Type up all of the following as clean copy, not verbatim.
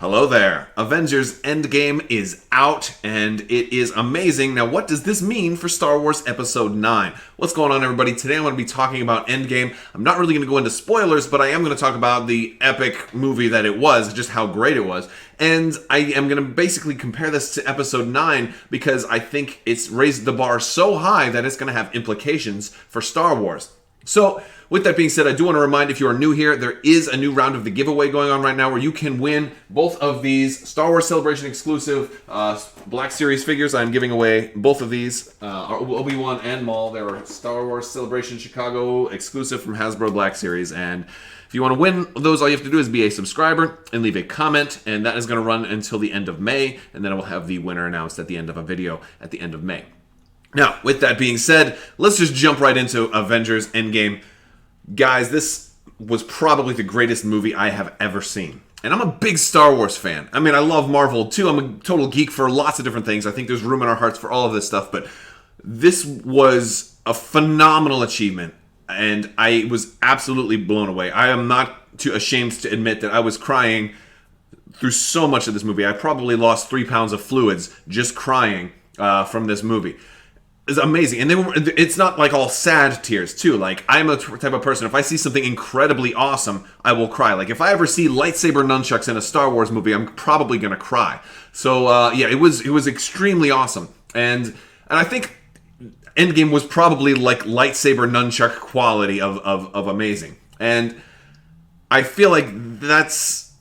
Hello there. Avengers Endgame is out, and it is amazing. Now, what does this mean for Star Wars Episode 9? What's going on, everybody? Today I'm going to be talking about Endgame. I'm not really going to go into spoilers, but I am going to talk about the epic movie that it was, just how great it was. And I am going to basically compare this to Episode 9 because I think it's raised the bar so high that it's going to have implications for Star Wars. So, with that being said, I do want to remind if you are new here, there is a new round of the giveaway going on right now where you can win both of these Star Wars Celebration exclusive Black Series figures. I'm giving away both of these, Obi-Wan and Maul. They're Star Wars Celebration Chicago exclusive from Hasbro Black Series. And if you want to win those, all you have to do is be a subscriber and leave a comment. And that is going to run until the end of May. And then I will have the winner announced at the end of a video at the end of May. Now, with that being said, let's just jump right into Avengers Endgame. Guys, this was probably the greatest movie I have ever seen. And I'm a big Star Wars fan. I mean, I love Marvel too. I'm a total geek for lots of different things. I think there's room in our hearts for all of this stuff. But this was a phenomenal achievement. And I was absolutely blown away. I am not too ashamed to admit that I was crying through so much of this movie. I probably lost 3 pounds of fluids just crying from this movie. It's amazing. And it's not like all sad tears too. Like, I'm a type of person, if I see something incredibly awesome, I will cry. Like, if I ever see lightsaber nunchucks in a Star Wars movie, I'm probably gonna cry. So yeah, it was extremely awesome. And I think Endgame was probably like lightsaber nunchuck quality of amazing. And I feel like that's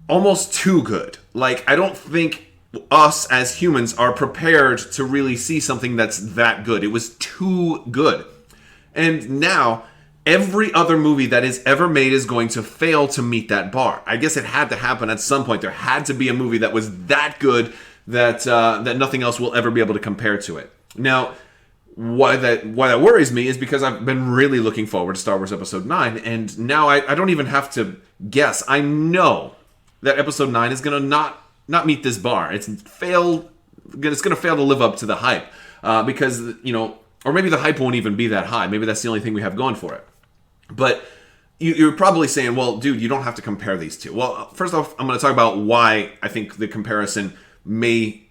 almost too good. Like, I don't think us as humans are prepared to really see something that's that good. It was too good. And now, every other movie that is ever made is going to fail to meet that bar. I guess it had to happen at some point. There had to be a movie that was that good that nothing else will ever be able to compare to it. Now, why that worries me is because I've been really looking forward to Star Wars Episode 9, and now I don't even have to guess. I know that Episode 9 is going to not meet this bar. It's going to fail to live up to the hype because, or maybe the hype won't even be that high. Maybe that's the only thing we have going for it. But you're probably saying, well, dude, you don't have to compare these two. Well, first off, I'm going to talk about why I think the comparison may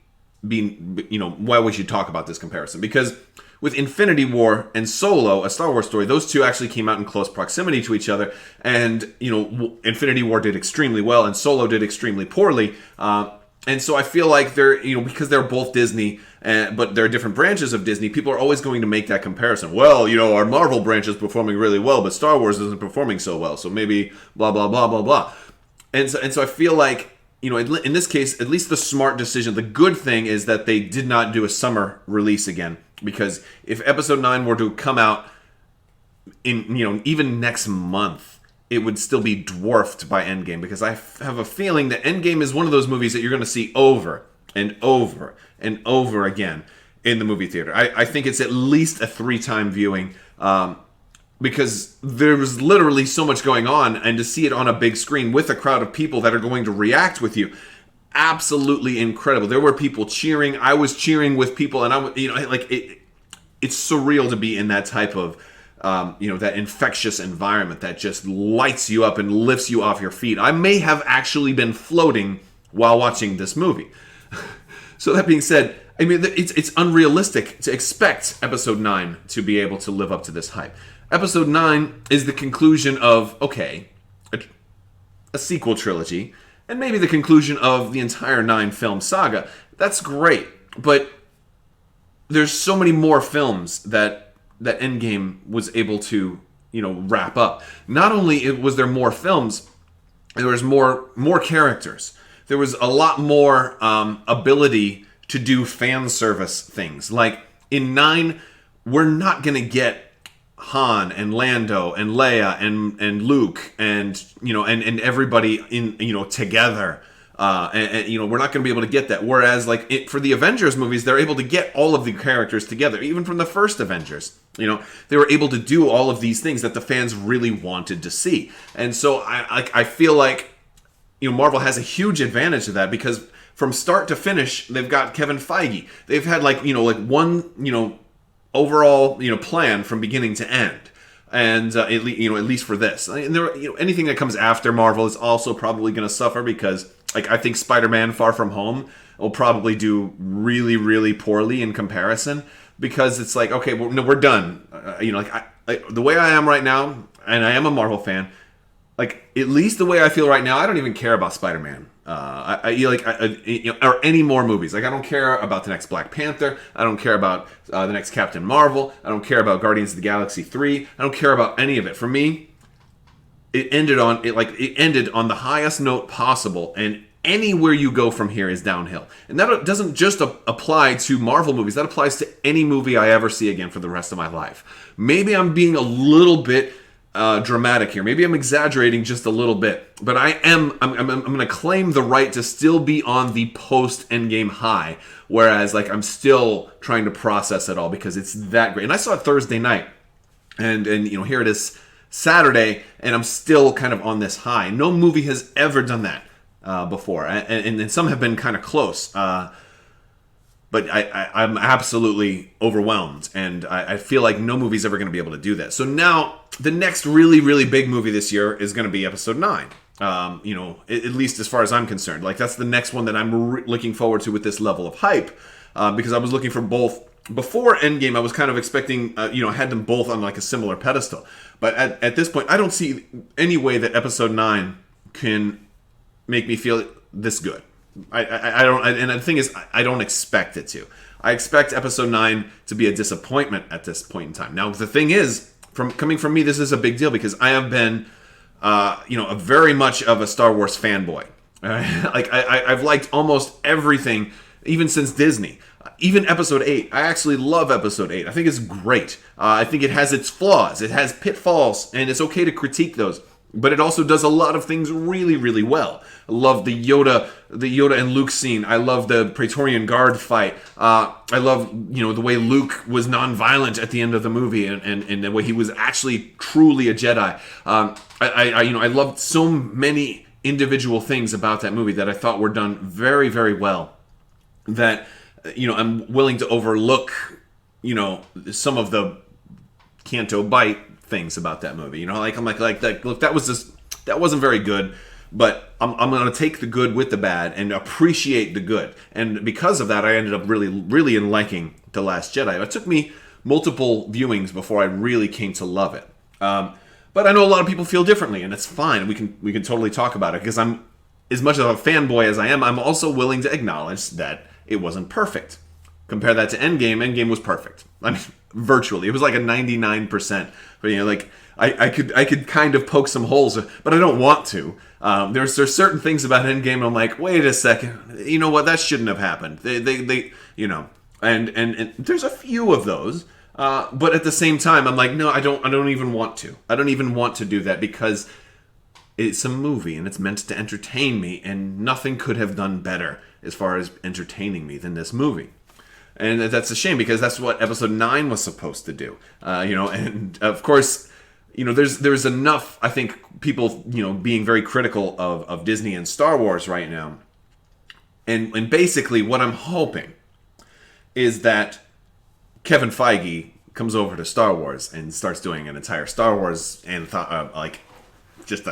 be, why we should talk about this comparison. Because with Infinity War and Solo, a Star Wars story, those two actually came out in close proximity to each other. And, Infinity War did extremely well and Solo did extremely poorly. And so I feel like they're, because they're both Disney, but they're different branches of Disney, people are always going to make that comparison. Well, our Marvel branch is performing really well, but Star Wars isn't performing so well. So maybe blah, blah, blah, blah, blah. And so I feel like, in this case, at least the smart decision, the good thing is that they did not do a summer release again. Because if Episode 9 were to come out in, even next month, it would still be dwarfed by Endgame. Because I have a feeling that Endgame is one of those movies that you're going to see over and over and over again in the movie theater. I think it's at least a 3-time viewing because there was literally so much going on. And to see it on a big screen with a crowd of people that are going to react with you, absolutely incredible. There were people cheering. I was cheering with people, and it's surreal to be in that type of, that infectious environment that just lights you up and lifts you off your feet. I may have actually been floating while watching this movie. So that being said, I mean, it's unrealistic to expect Episode 9 to be able to live up to this hype. Episode 9 is the conclusion of, a sequel trilogy, and maybe the conclusion of the entire 9-film saga. That's great, but there's so many more films that Endgame was able to, wrap up. Not only was there more films, there was more characters. There was a lot more ability to do fan service things. Like, in 9, we're not going to get Han and Lando and Leia and Luke and and everybody in together and we're not going to be able to get that. Whereas for the Avengers movies, they're able to get all of the characters together. Even from the first Avengers, they were able to do all of these things that the fans really wanted to see. And so I feel like Marvel has a huge advantage of that because from start to finish, they've got Kevin Feige. They've had one overall plan from beginning to end, and at least for this, and there anything that comes after Marvel is also probably going to suffer because like I think Spider-Man: Far From Home will probably do really, really poorly in comparison because it's like, okay, well, no, we're done. The way I am right now, and I am a Marvel fan. Like at least the way I feel right now, I don't even care about Spider-Man. Or any more movies. Like I don't care about the next Black Panther. I don't care about the next Captain Marvel. I don't care about Guardians of the Galaxy 3. I don't care about any of it. For me, it ended on the highest note possible, and anywhere you go from here is downhill. And that doesn't just apply to Marvel movies. That applies to any movie I ever see again for the rest of my life. Maybe I'm being a little bit dramatic here. Maybe I'm exaggerating just a little bit, but I'm going to claim the right to still be on the post Endgame high, whereas like I'm still trying to process it all because it's that great. And I saw it Thursday night, and here it is Saturday, and I'm still kind of on this high. No movie has ever done that before, and some have been kind of close. But I'm absolutely overwhelmed, and I feel like no movie's ever going to be able to do that. So now, the next really, really big movie this year is going to be Episode 9. At least as far as I'm concerned. Like, that's the next one that I'm looking forward to with this level of hype, because I was looking for both. Before Endgame, I was kind of expecting, I had them both on like a similar pedestal. But at this point, I don't see any way that Episode 9 can make me feel this good. I don't, and the thing is, I don't expect it to. I expect Episode 9 to be a disappointment at this point in time. Now, the thing is, coming from me, this is a big deal because I have been, a very much of a Star Wars fanboy. Like, I've liked almost everything, even since Disney. Even Episode 8. I actually love Episode 8. I think it's great. I think it has its flaws. It has pitfalls, and it's okay to critique those. But it also does a lot of things really, really well. I love the Yoda and Luke scene. I love the Praetorian Guard fight. I love, the way Luke was nonviolent at the end of the movie, and the way he was actually truly a Jedi. I loved so many individual things about that movie that I thought were done very, very well. That I'm willing to overlook, some of the Canto Bite things about that movie. Look, that wasn't very good, but I'm going to take the good with the bad and appreciate the good. And because of that, I ended up really, really liking The Last Jedi. It took me multiple viewings before I really came to love it. But I know a lot of people feel differently, and it's fine. We can totally talk about it because I'm, as much of a fanboy as I am, I'm also willing to acknowledge that it wasn't perfect. Compare that to Endgame. Endgame was perfect. I mean, virtually. It was like a 99%. But, I could kind of poke some holes, but I don't want to. There's certain things about Endgame I'm like, wait a second. You know what? That shouldn't have happened. They and there's a few of those. But at the same time, I'm like, no, I don't even want to. I don't even want to do that because it's a movie and it's meant to entertain me, and nothing could have done better as far as entertaining me than this movie. And that's a shame because that's what Episode 9 was supposed to do. And of course, there's enough, I think, people, being very critical of Disney and Star Wars right now. And basically what I'm hoping is that Kevin Feige comes over to Star Wars and starts doing an entire Star Wars and just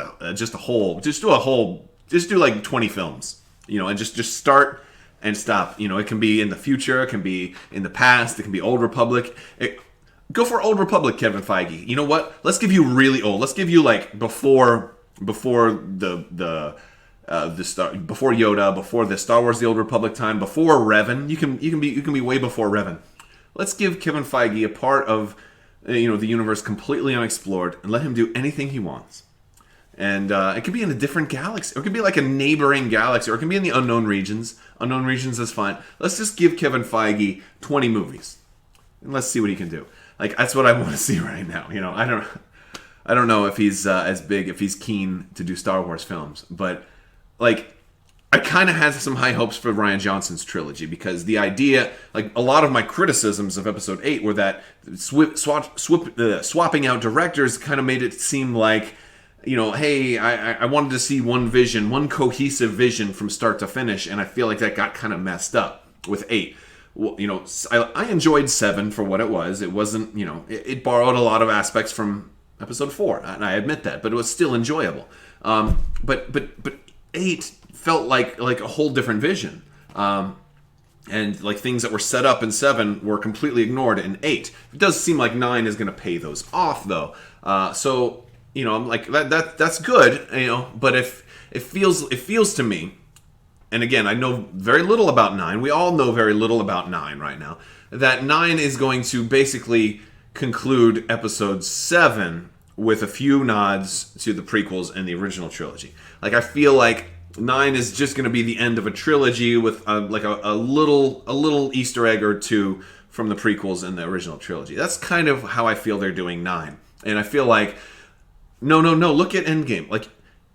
do like 20 films, and just start and stop. It can be in the future, it can be in the past, it can be Old Republic. Go for Old Republic, Kevin Feige. You know what? Let's give you really old. Let's give you like before before Yoda, before the Star Wars: The Old Republic time, before Revan. You can be way before Revan. Let's give Kevin Feige a part of the universe completely unexplored and let him do anything he wants. And it could be in a different galaxy, or it could be like a neighboring galaxy, or it can be in the unknown regions. Unknown regions is fine. Let's just give Kevin Feige 20 movies, and let's see what he can do. Like, that's what I want to see right now. I don't know if he's as big, if he's keen to do Star Wars films, but like, I kind of had some high hopes for Rian Johnson's trilogy, because the idea, like, a lot of my criticisms of Episode 8 were that swapping out directors kind of made it seem like, hey, I wanted to see one vision, one cohesive vision from start to finish, and I feel like that got kind of messed up with 8. Well, I enjoyed 7 for what it was. It wasn't, it borrowed a lot of aspects from Episode 4, and I admit that, but it was still enjoyable. But 8 felt like a whole different vision. And like things that were set up in 7 were completely ignored in 8. It does seem like 9 is going to pay those off, though. So I'm like that's good, But if it feels to me, and again, I know very little about 9. We all know very little about 9 right now. That 9 is going to basically conclude episode 7 with a few nods to the prequels and the original trilogy. Like I feel like 9 is just going to be the end of a trilogy with a little Easter egg or two from the prequels and the original trilogy. That's kind of how I feel they're doing 9. And I feel like, no, look at Endgame. Like,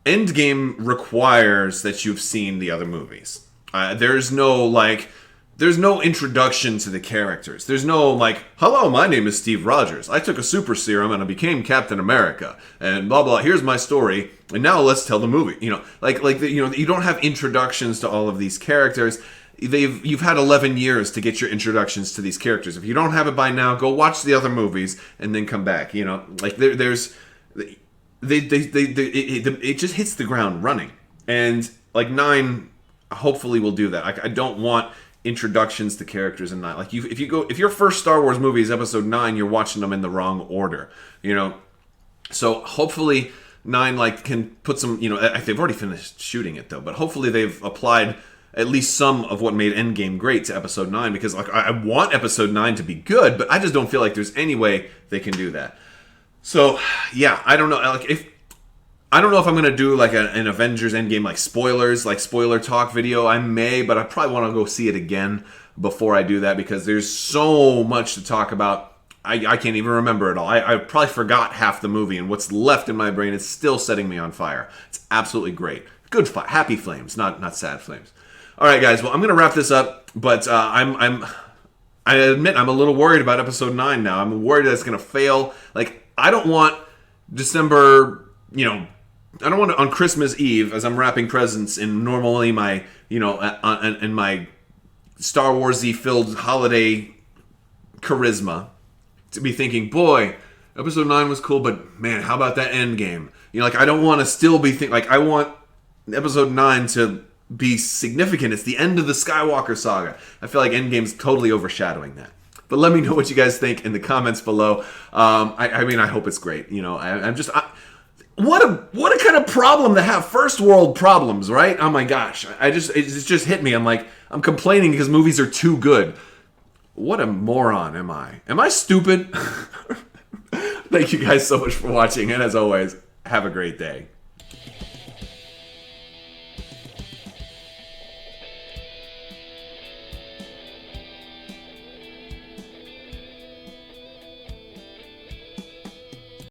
Endgame requires that you've seen the other movies. There's no introduction to the characters. There's no like, hello, my name is Steve Rogers. I took a super serum and I became Captain America. And blah blah. Here's my story. And now let's tell the movie. You don't have introductions to all of these characters. You've had 11 years to get your introductions to these characters. If you don't have it by now, go watch the other movies and then come back. It just hits the ground running. And like 9 hopefully will do that. I don't want introductions to characters in 9. Like if your first Star Wars movie is episode 9, you're watching them in the wrong order. So hopefully 9 can put some, they've already finished shooting it though, but hopefully they've applied at least some of what made Endgame great to episode 9, because like I want episode 9 to be good, but I just don't feel like there's any way they can do that. So yeah, I don't know. I don't know if I'm going to do like an Avengers Endgame like spoiler talk video. I may, but I probably want to go see it again before I do that, because there's so much to talk about. I can't even remember it all. I probably forgot half the movie, and what's left in my brain is still setting me on fire. It's absolutely great. Good happy flames, not sad flames. All right, guys. Well, I'm going to wrap this up, but I admit I'm a little worried about episode 9 now. I'm worried that it's going to fail. Like, I don't want December, I don't want to, on Christmas Eve, as I'm wrapping presents in normally my, in my Star Wars-y filled holiday charisma, to be thinking, boy, episode 9 was cool, but man, how about that Endgame? I don't want to still be thinking, like, I want episode 9 to be significant. It's the end of the Skywalker saga. I feel like Endgame's totally overshadowing that. But let me know what you guys think in the comments below. I hope it's great. What a kind of problem to have. First world problems, right? Oh my gosh. It just hit me. I'm like, I'm complaining because movies are too good. What a moron am I? Am I stupid? Thank you guys so much for watching. And as always, have a great day.